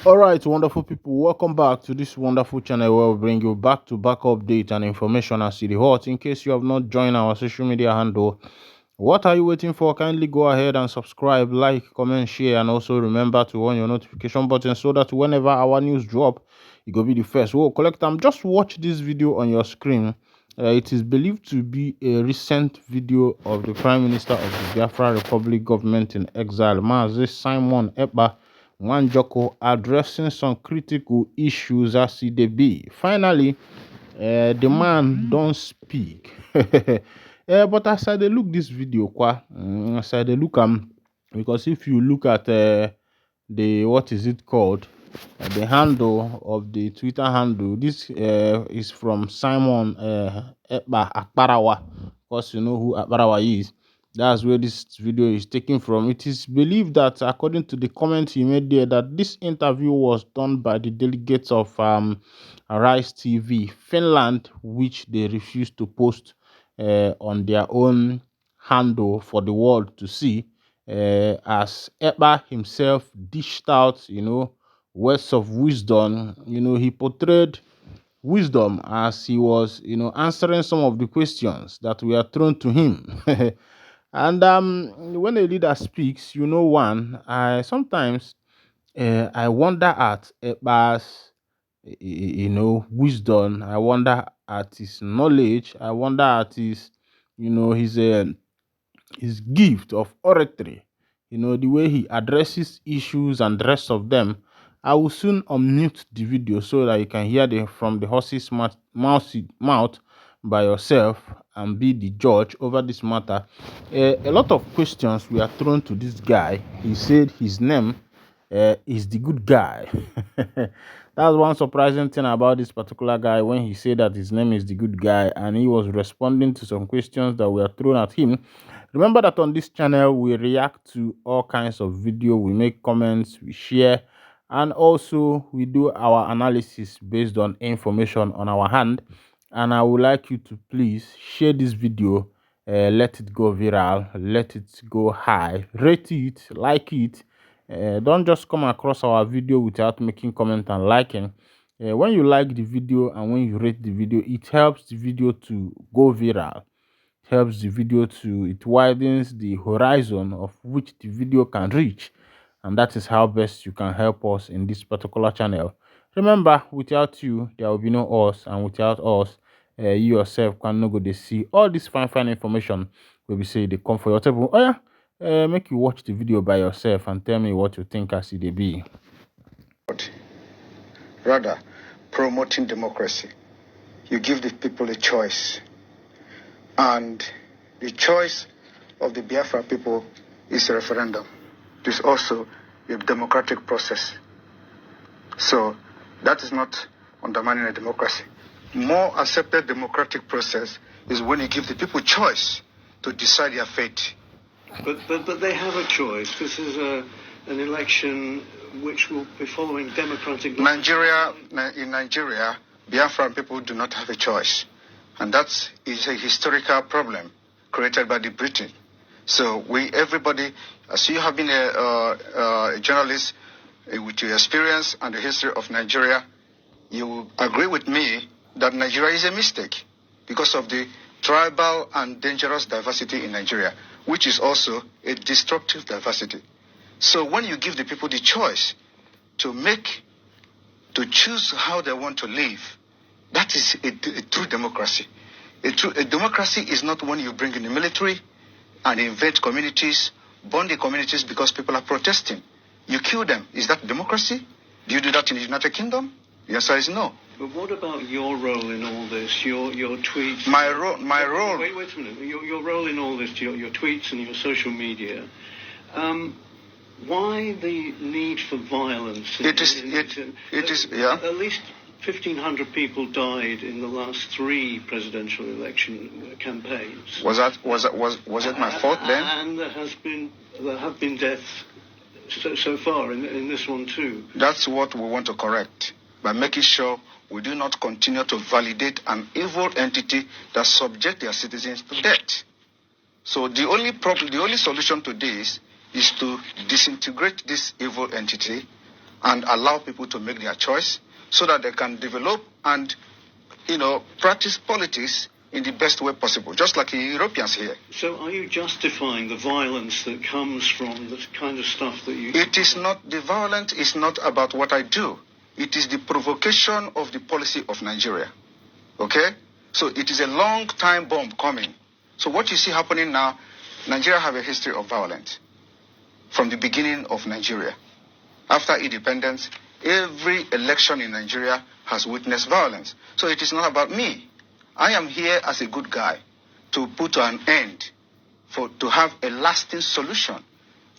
All right, wonderful people, welcome back to this wonderful channel where we bring you back-to-back update and information as it hot. In case you have not joined our social media handle, what are you waiting for? Kindly go ahead and subscribe, like, comment, share, and also remember to on your notification button so that whenever our news drop, you go be the first. We'll collect them. Just watch this video on your screen. It is believed to be a recent video of the Prime Minister of the Biafra Republic government in exile, Mazi Simon Ekpa Wanjoko, addressing some critical issues as he dey be. Finally, the man don't speak. But as I dey look this video, as I dey look because if you look at the what is it called, the handle of the Twitter handle, this is from Simon Ekpa Akparawa. Of course, you know who Akparawa is. That's where this video is taken from. It is believed that, according to the comment he made there, that this interview was done by the delegates of Rise TV Finland, which they refused to post on their own handle for the world to see. As Ekpa himself dished out, words of wisdom. He portrayed wisdom as he was, answering some of the questions that were thrown to him. And when a leader speaks, I sometimes I wonder at Ekpa's, wisdom. I wonder at his knowledge. I wonder at his, his gift of oratory, the way he addresses issues and the rest of them. I will soon unmute the video so that you can hear from the horse's mouth by yourself and be the judge over this matter. A lot of questions were thrown to this guy. He said his name is the good guy. That's one surprising thing about this particular guy, when he said that his name is the good guy and he was responding to some questions that were thrown at him. Remember that on this channel we react to all kinds of video, we make comments, we share, and also we do our analysis based on information on our hand. And I would like you to please share this video, let it go viral, let it go high, rate it, like it. Don't just come across our video without making comment and liking. When you like the video and when you rate the video, it helps the video to go viral, helps the video to, it widens the horizon of which the video can reach, and that is how best you can help us in this particular channel. Remember, without you there will be no us, and without us, you yourself can no go to see all this fine information where we say they come for your table. Oh yeah, make you watch the video by yourself and tell me what you think as it be. Rather, promoting democracy. You give the people a choice. And the choice of the Biafra people is a referendum. It is also a democratic process. So that is not undermining a democracy. More accepted democratic process is when you give the people choice to decide their fate. But they have a choice. This is an election which will be following democratic... In Nigeria, Biafran people do not have a choice. And that is a historical problem created by the Britain. So everybody, as you have been a journalist with your experience and the history of Nigeria, you will agree with me that Nigeria is a mistake because of the tribal and dangerous diversity in Nigeria, which is also a destructive diversity. So when you give the people the choice to choose how they want to live, that is a true democracy. A democracy is not when you bring in the military and invade communities, burn the communities because people are protesting. You kill them. Is that democracy? Do you do that in the United Kingdom? The answer is no. But what about your role in all this? Your tweets. My role. Wait a minute. Your role in all this, your tweets and your social media. Why the need for violence? It is. Yeah. At least 1,500 people died in the last 3 presidential election campaigns. Was it my fault then? And there have been deaths so far in this one too. That's what we want to correct by making sure we do not continue to validate an evil entity that subject their citizens to death. So the only solution to this is to disintegrate this evil entity and allow people to make their choice so that they can develop and, practice politics in the best way possible, just like the Europeans here. So are you justifying the violence that comes from the kind of stuff that you... It is not, the violence is not about what I do. It is the provocation of the policy of Nigeria. Okay? So it is a long time bomb coming. So what you see happening now, Nigeria have a history of violence from the beginning of Nigeria. After independence, every election in Nigeria has witnessed violence. So it is not about me. I am here as a good guy to put an end, to have a lasting solution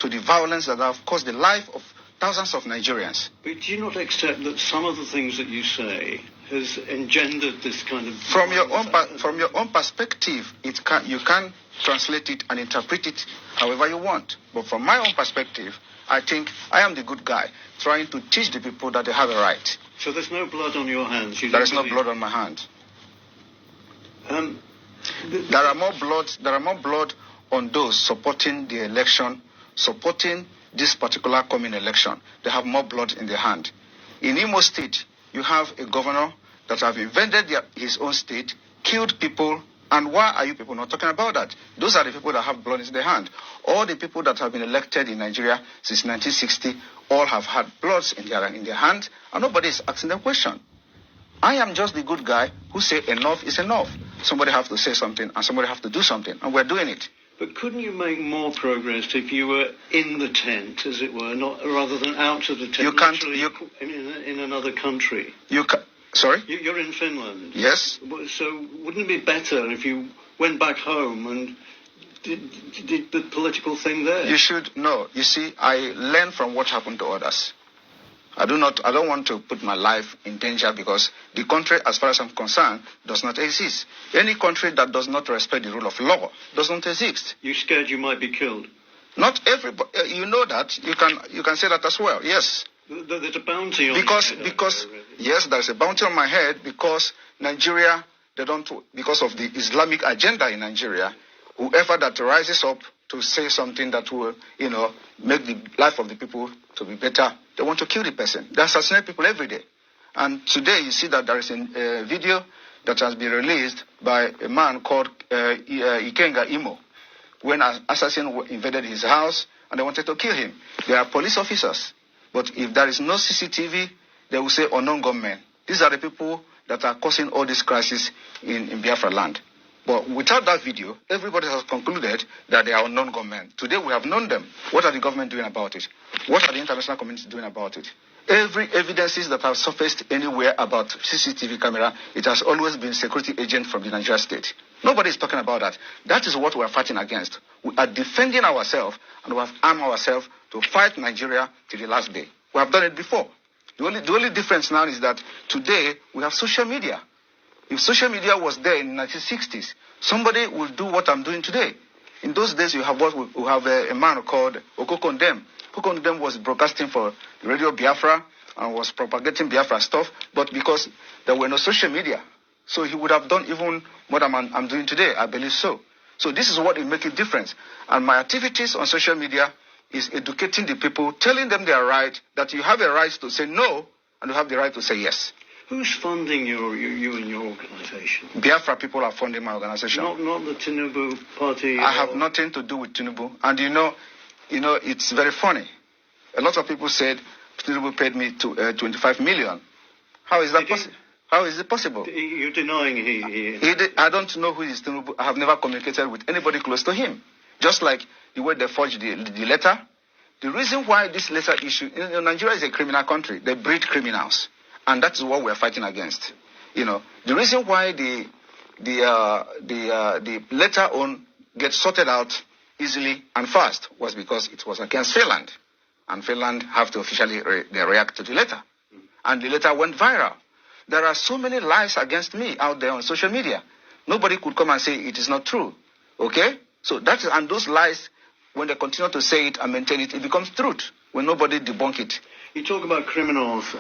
to the violence that have caused the life of thousands of Nigerians. But do you not accept that some of the things that you say has engendered this kind of... From your own perspective, you can translate it and interpret it however you want. But from my own perspective, I think I am the good guy trying to teach the people that they have a right. So there's no blood on your hands? There is no blood on my hand. There are more blood on those supporting the election, supporting this particular coming election. They have more blood in their hand. In Imo State, you have a governor that have invaded his own state, killed people, and why are you people not talking about that? Those are the people that have blood in their hand. All the people that have been elected in Nigeria since 1960 all have had bloods in their hand, and nobody is asking them question. I am just the good guy who say enough is enough. Somebody have to say something, and somebody have to do something, and we're doing it. But couldn't you make more progress if you were in the tent, as it were, not rather than out of the tent? You can't. In another country. You can. Sorry. You're in Finland. Yes. So wouldn't it be better if you went back home and did the political thing there? You should know. You see, I learn from what happened to others. I don't want to put my life in danger because the country, as far as I'm concerned, does not exist. Any country that does not respect the rule of law does not exist. You're scared you might be killed? Not everybody. You know that. You can say that as well. Yes. There's a bounty on because yes, there's a bounty on my head because Nigeria, because of the Islamic agenda in Nigeria, whoever that rises up to say something that will, make the life of the people to be better, they want to kill the person. They assassinate people every day. And today you see that there is a video that has been released by a man called Ikenga Imo, when an assassin invaded his house and they wanted to kill him. They are police officers. But if there is no CCTV, they will say unknown gunmen. These are the people that are causing all this crisis in Biafra land. But without that video, everybody has concluded that they are unknown gunmen. Today we have known them. What are the government doing about it? What are the international community doing about it? Every evidences that have surfaced anywhere about CCTV camera, it has always been security agent from the Nigeria state. Nobody is talking about that. That is what we are fighting against. We are defending ourselves and we have armed ourselves to fight Nigeria till the last day. We have done it before. The only difference now is that today we have social media. If social media was there in the 1960s, somebody will do what I'm doing today. In those days, we have a man called Okokondem. Okokondem was broadcasting for Radio Biafra and was propagating Biafra stuff, but because there were no social media, so he would have done even what I'm doing today, I believe so. So this is what will make a difference. And my activities on social media is educating the people, telling them they are right, that you have a right to say no, and you have the right to say yes. Who's funding you and your organization? Biafra people are funding my organization. Not the Tinubu party? I have nothing to do with Tinubu. And it's very funny. A lot of people said Tinubu paid me 25 million. How is that possible? How is it possible? You're denying he did. I don't know who is Tinubu. I have never communicated with anybody close to him. Just like the way they forged the letter. The reason why this letter issue, Nigeria is a criminal country. They breed criminals. And that is what we are fighting against. The reason why the letter on gets sorted out easily and fast was because it was against Finland. And Finland have to officially react to the letter. And the letter went viral. There are so many lies against me out there on social media. Nobody could come and say it is not true. Okay? So and those lies, when they continue to say it and maintain it, it becomes truth when nobody debunk it. You talk about criminals.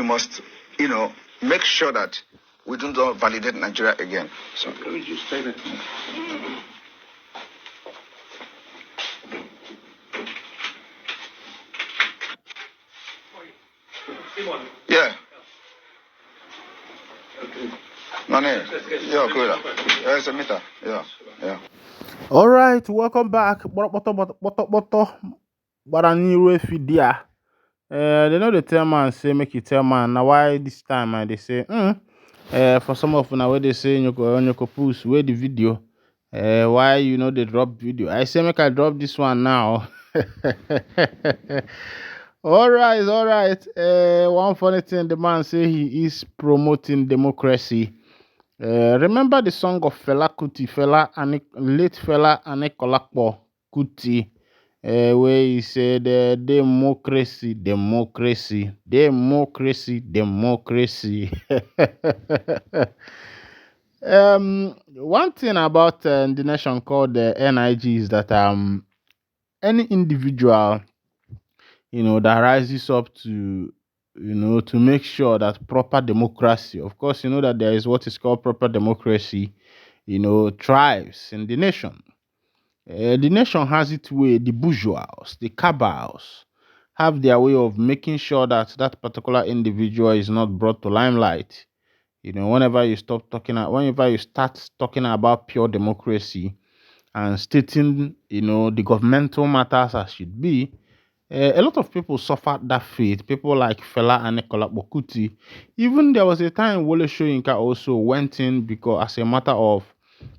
we must, make sure that we don't validate Nigeria again. So let me just say that. Yeah. Money. Yeah, good. Yeah, it's a meter. Yeah. Yeah. All right, welcome back. But I new video. They know the tell man say make you tell man. Now why this time they say for some of now where they say you go post where the video. Why they drop video? I say make I drop this one now. All right. One funny thing the man say he is promoting democracy. Remember the song of Fela Kuti, late Fela Anikolapo Kuti, where he said, democracy, democracy, democracy, democracy. One thing about the nation called the NIG is that any individual, that rises up to, to make sure that proper democracy, of course, that there is what is called proper democracy, thrives in the nation. The nation has its way, the bourgeois, the cabals have their way of making sure that that particular individual is not brought to limelight. Whenever you start talking about pure democracy and stating, the governmental matters as should be, a lot of people suffered that fate. People like Fela and Nicola Bokuti. Even there was a time Wole Soyinka also went in because as a matter of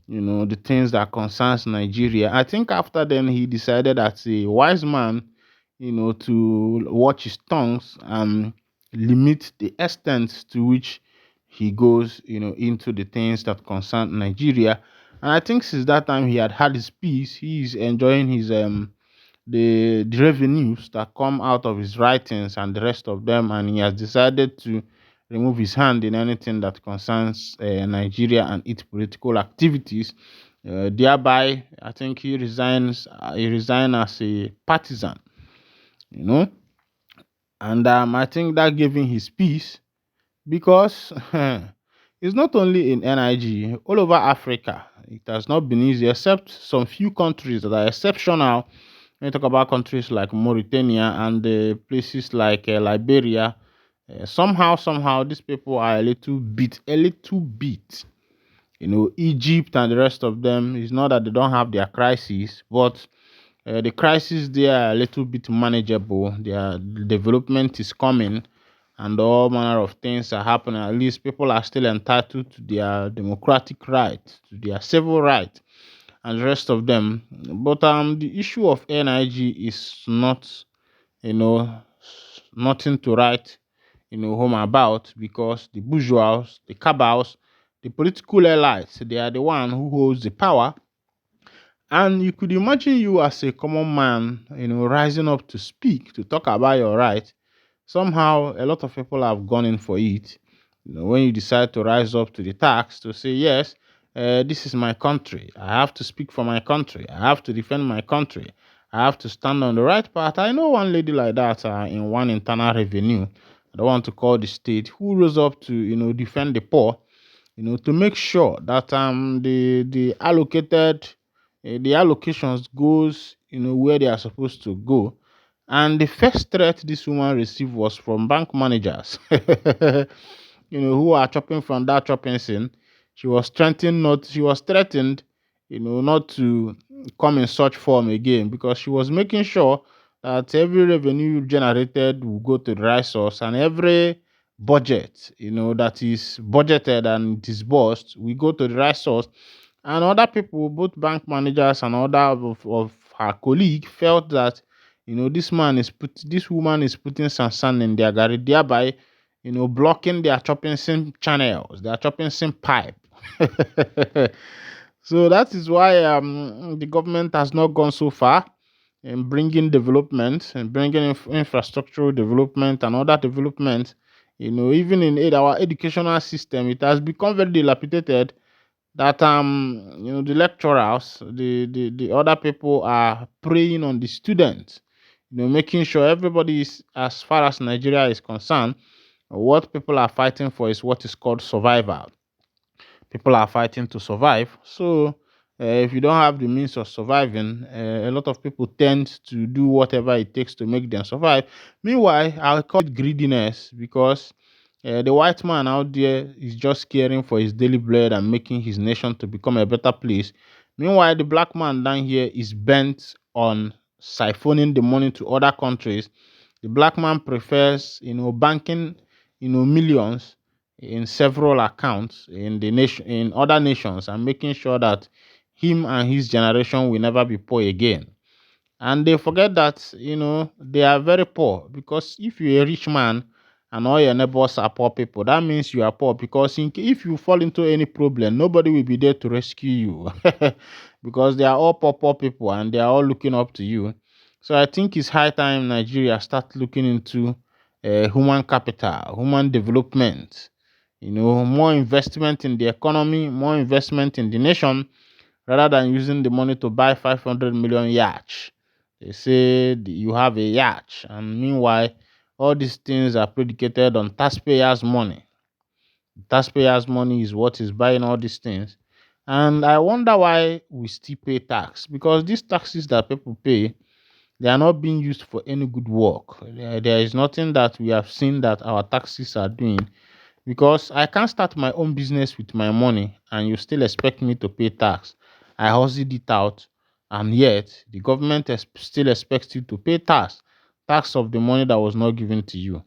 the things that concerns Nigeria. I think after then he decided as a wise man, to watch his tongues and limit the extent to which he goes, into the things that concern Nigeria. And I think since that time he had his peace. He is enjoying his the revenues that come out of his writings and the rest of them, and he has decided to remove his hand in anything that concerns Nigeria and its political activities. Thereby, I think he resigns. He resigned as a partisan, you know, and I think that gave him his peace because it's not only in NIG, all over Africa. It has not been easy, except some few countries that are exceptional. When you talk about countries like Mauritania and places like Liberia, somehow, these people are a little bit. Egypt and the rest of them. It's not that they don't have their crises, but the crises there are a little bit manageable. Their development is coming, and all manner of things are happening. At least people are still entitled to their democratic rights, to their civil rights, and the rest of them. But the issue of NIG is not, you know, nothing to write, home about, because the bourgeois, the cabals, the political elites, they are the one who holds the power. And you could imagine you as a common man, rising up to speak, to talk about your right. Somehow, a lot of people have gone in for it. When you decide to rise up to the task to say, yes, this is my country. I have to speak for my country. I have to defend my country. I have to stand on the right path. I know one lady like that in one internal revenue. I don't want to call the state, who rose up to, defend the poor, to make sure that the allocations goes, where they are supposed to go. And the first threat this woman received was from bank managers, who are chopping from that chopping scene. She was threatened, not to come in such form again, because she was making sure that every revenue generated will go to the right source, and every budget, that is budgeted and disbursed will go to the right source. And other people, both bank managers and other of her colleague, felt that this woman is putting sand in their garage, thereby blocking their chopping sim channels, their chopping sim pipe. So that is why the government has not gone so far in bringing development and bringing infrastructural development and other development. Even in our educational system, it has become very dilapidated, that the lecturers, the other people are preying on the students, making sure everybody is, as far as Nigeria is concerned, What people are fighting for is what is called survival. People are fighting to survive. So, if you don't have the means of surviving, a lot of people tend to do whatever it takes to make them survive. Meanwhile, I call it greediness because the white man out there is just caring for his daily bread and making his nation to become a better place. Meanwhile, the black man down here is bent on siphoning the money to other countries. The black man prefers, banking, millions in several accounts in the nation, in other nations, and making sure that him and his generation will never be poor again. And they forget that they are very poor, because if you're a rich man and all your neighbors are poor people, that means you are poor, because if you fall into any problem, nobody will be there to rescue you because they are all poor people and they are all looking up to you. So I think it's high time Nigeria start looking into human capital, human development, more investment in the economy, more investment in the nation, rather than using the money to buy 500 million yacht. They say you have a yacht, and meanwhile, all these things are predicated on taxpayers' money. Taxpayers' money is what is buying all these things. And I wonder why we still pay tax, because these taxes that people pay, they are not being used for any good work. There is nothing that we have seen that our taxes are doing, because I can't start my own business with my money and you still expect me to pay tax. I hustled it out, and yet the government still expects you to pay tax of the money that was not given to you.